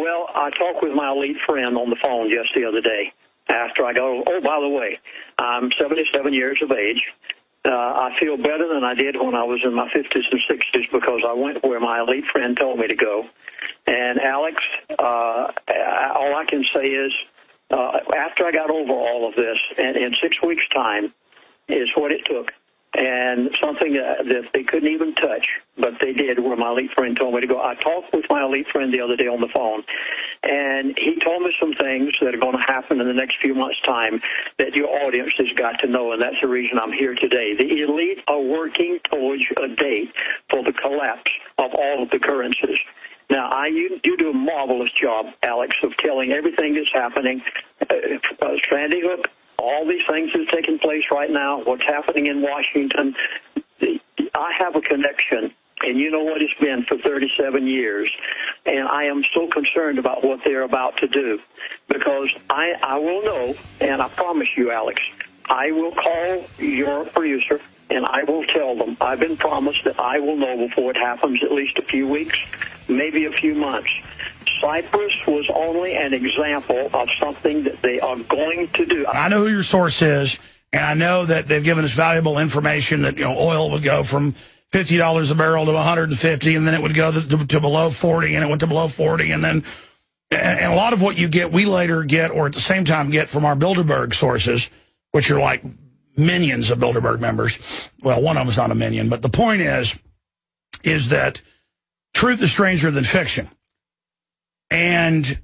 Well, I talked with my elite friend on the phone just the other day after I go, oh, by the way, I'm 77 years of age. I feel better than I did when I was in my 50s and 60s because I went where my elite friend told me to go. And, Alex, all I can say is after I got over all of this, and in 6 weeks' time is what it took, and something that they couldn't even touch, but they did where my elite friend told me to go. I talked with my elite friend the other day on the phone, and he told me some things that are going to happen in the next few months' time that your audience has got to know, and that's the reason I'm here today. The elite are working towards a date for the collapse of all of the currencies. Now, you do a marvelous job, Alex, of telling everything that's happening. Sandy Hook, all these things that are taking place right now, what's happening in Washington. I have a connection, and you know what it's been for 37 years, and I am so concerned about what they're about to do because I will know, and I promise you, Alex, I will call your producer, and I will tell them. I've been promised that I will know before it happens, at least a few weeks, maybe a few months. Cyprus was only an example of something that they are going to do. I know who your source is, and I know that they've given us valuable information that, oil would go from $50 a barrel to $150, and then it would go to below 40, and it went to below 40, and then and a lot of what you get, we later get, or at the same time get from our Bilderberg sources, which are like minions of Bilderberg members. Well, one of them is not a minion, but the point is that truth is stranger than fiction. And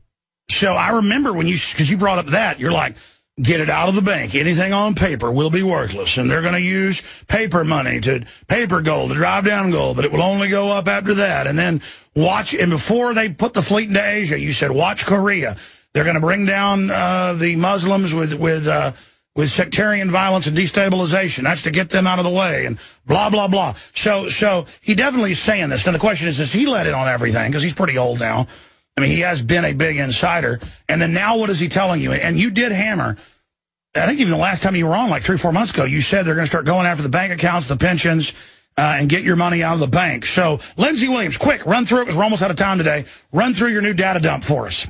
so I remember when because you brought up that, you're like, get it out of the bank. Anything on paper will be worthless. And they're going to use paper money paper gold to drive down gold, but it will only go up after that. And then and before they put the fleet into Asia, you said, watch Korea. They're going to bring down the Muslims with sectarian violence and destabilization. That's to get them out of the way and blah, blah, blah. So he definitely is saying this. Now, the question is, does he let in on everything? Because he's pretty old now. I mean, he has been a big insider. And then now what is he telling you? And you did hammer, I think even the last time you were on, like 3 or 4 months ago, you said they're going to start going after the bank accounts, the pensions, and get your money out of the bank. So, Lindsey Williams, quick, run through it because we're almost out of time today. Run through your new data dump for us.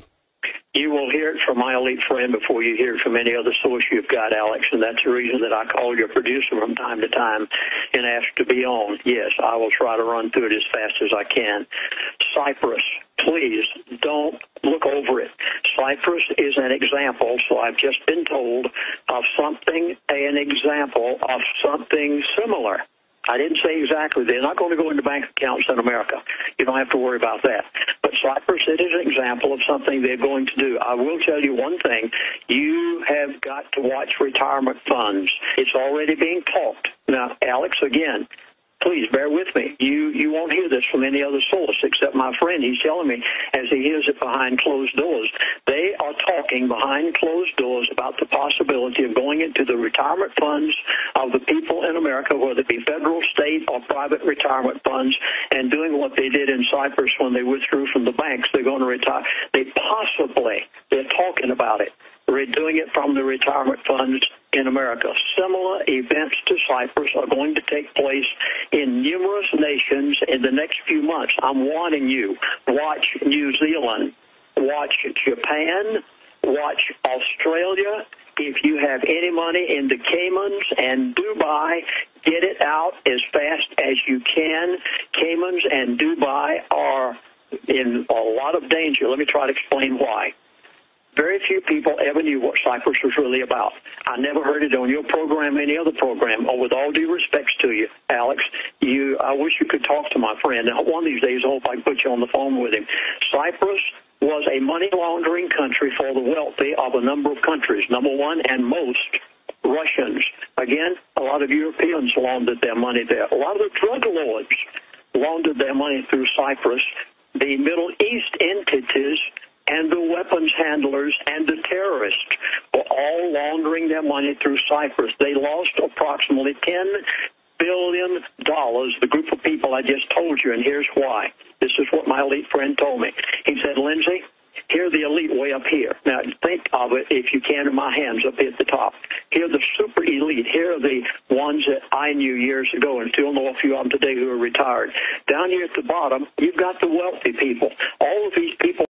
You will hear it from my elite friend before you hear it from any other source you've got, Alex, and that's the reason that I call your producer from time to time and ask to be on. Yes, I will try to run through it as fast as I can. Cyprus, please don't look over it. Cyprus is an example, so I've just been told, of an example of something similar. I didn't say exactly. They're not going to go into bank accounts in America. You don't have to worry about that. But Cyprus, it is an example of something they're going to do. I will tell you one thing. You have got to watch retirement funds. It's already being talked. Now, Alex, again, please bear with me. You won't hear this from any other source except my friend. He's telling me as he hears it behind closed doors. They are talking behind closed doors about the possibility of going into the retirement funds of the people in America, whether it be federal, state, or private retirement funds, and doing what they did in Cyprus when they withdrew from the banks. They're going to retire. They're talking about it. We're doing it from the retirement funds in America. Similar events to Cyprus are going to take place in numerous nations in the next few months. I'm warning you. Watch New Zealand. Watch Japan. Watch Australia. If you have any money in the Caymans and Dubai, get it out as fast as you can. Caymans and Dubai are in a lot of danger. Let me try to explain why. Very few people ever knew what Cyprus was really about. I never heard it on your program, any other program. With all due respects to you, Alex, I wish you could talk to my friend. One of these days, I hope I can put you on the phone with him. Cyprus was a money laundering country for the wealthy of a number of countries. Number one, and most Russians. Again, a lot of Europeans laundered their money there. A lot of the drug lords laundered their money through Cyprus. The Middle East entities and the weapons handlers and the terrorists were all laundering their money through Cyprus. They lost approximately $10 billion, the group of people I just told you, and here's why. This is what my elite friend told me. He said, Lindsey, here are the elite way up here. Now, think of it, if you can, in my hands up here at the top. Here are the super elite. Here are the ones that I knew years ago and still know a few of them today who are retired. Down here at the bottom, you've got the wealthy people. All of these people